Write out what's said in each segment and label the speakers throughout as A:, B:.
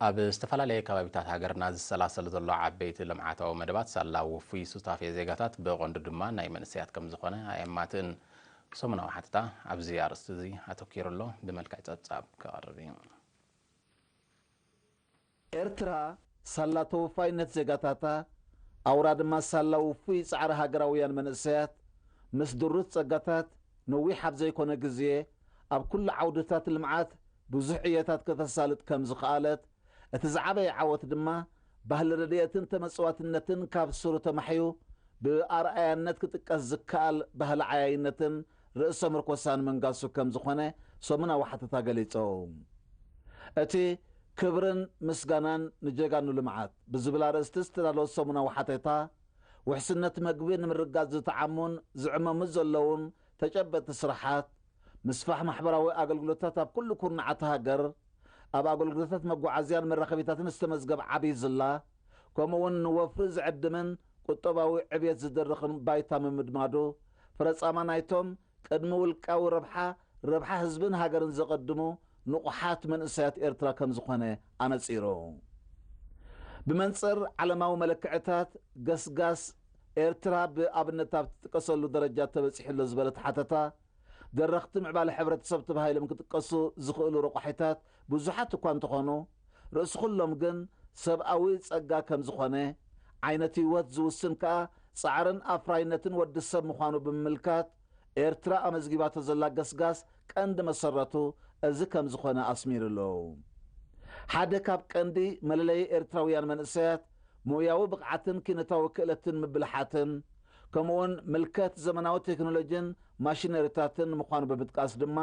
A: ኣብ ዝተፈላለዩ ከባቢታት ሃገርና ዝሰላሰሉ ዘሎ ዓበይቲ ልምዓታዊ መደባት ሳላው ውፉይ ሱታፍ ዜጋታት ብቐንዱ ድማ ናይ መንእሰያት ከም ዝኾነ ኣየማትን ሰሙናዊ ሓተታ ኣብዚ ኣርእስቲ እዚ ኣተኪሩሎ ብመልክዕ ጸብጻብ ክቐርብ እዩ።
B: ኤርትራ ሳላ ተወፋይነት ዜጋታታ ኣውራ ድማ ሳላ ውፉይ ጻዕሪ ሃገራውያን መንእሰያት ምስ ድሩት ጸጋታት ነዊሕ ኣብ ዘይኮነ ግዜ ኣብ ኩሉ ዓውድታት ልምዓት ብዙሕ ዕየታት ከተሳልጥ ከም ዝኸኣለት እቲ ዝዓበየ ዓወት ድማ ባህሊ ረድኤትን ተመጽዋትነትን ካብ ስሩ ተማሕዩ ብኣርኣያነት ክጥቀስ ዝከኣል ባህሊ ዓያይነትን ርእሰ ምርኮሳን መንጋሱ ከም ዝኾነ ሰሙናዊ ሓተታ ገሊፆም። እቲ ክብርን ምስጋናን ንጀጋኑ ልምዓት ብዝብል ኣርእስቲ ዝተዳለወ ሰሙናዊ ሓተታ ውሕስነት መግቢ ንምርጋፅ ዝተዓሙን ዝዕመሙ ዘለውን ተጨበጥቲ ስራሓት ምስፋሕ ማሕበራዊ ኣገልግሎታት ኣብ ኩሉ ኩርናዓት ሃገር ኣብ ኣገልግሎታት መጓዓዝያን መራኸቢታትን ዝተመዝገበ ዓብይ ዝላ ከምኡውን ንወፍሪ ዝዕድምን ቁጠባዊ ዕብየት ዝደርኽን ባይታ ምምድማዱ ፍረፃማ ናይቶም ቅድሚ ውልቃዊ ረብሓ ህዝብን ሃገርን ዘቐድሙ ንቑሓት መንእሰያት ኤርትራ ከም ዝኾነ ኣነፂሩ ብመንፅር ዓለማዊ መለክዕታት ገስጋስ ኤርትራ ብኣብነት ኣብ ትጥቀሰሉ ደረጃ ተበፂሕሎ ዝበለት ሓተታ ደረኽቲ ምዕባለ ሕብረተሰብ ተባሂሎም ክጥቀሱ ዝኽእሉ ረቑሒታት ብዙሓት እኳ እንተኾኑ ርእሲ ኩሎም ግን ሰብኣዊ ጸጋ ከም ዝኾነ ዓይነት ህይወት ዝውስን ከዓ ጻዕርን ኣፍራይነትን ወዲ ሰብ ምዃኑ ብምምልካት ኤርትራ ኣመዝጊባቶ ዘላ ገስጋስ ቀንዲ መሰረቱ እዚ ከም ዝኾነ ኣስሚሩሎ ሓደ ካብ ቀንዲ መለለይ ኤርትራውያን መንእሰያት ሞያዊ ብቕዓትን ኪነታዊ ክእለትን ምብልሓትን ከምኡውን ምልከት ዘመናዊ ቴክኖሎጂን ማሽነሪታትን ምዃኑ ብምጥቃስ ድማ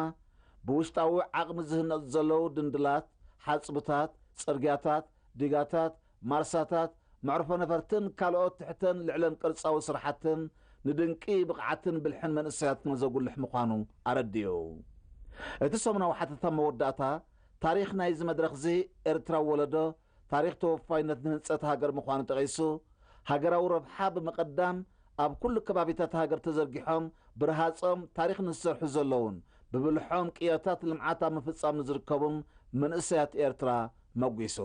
B: ብውሽጣዊ ዓቕሚ ዝህነፁ ዘለዉ ድንድላት ሓፅብታት ጽርግያታት ዲጋታት ማርሳታት መዕርፎ ነፈርትን ካልኦት ትሕተን ልዕለን ቅርጻዊ ስራሓትን ንድንቂ ብቕዓትን ብልሕን መንእሰያት ዘጉልሕ ምዃኑ ኣረድዩ እቲ ሰሙናዊ ሓተታ መወዳእታ ታሪክ ናይዚ መድረኽ እዚ ኤርትራ ወለዶ ታሪክ ተወፋይነት ንህንፀት ሃገር ምዃኑ ጠቒሱ ሃገራዊ ረብሓ ብምቕዳም ኣብ ኩሉ ከባቢታት ሃገር ተዘርጊሖም ብረሃፆም ታሪክ ንዝሰርሑ ዘለውን ብብልሖም ቅየታት ልምዓት ኣብ ምፍጻም ንዝርከቡን መንእሰያት ኤርትራ መጒሱ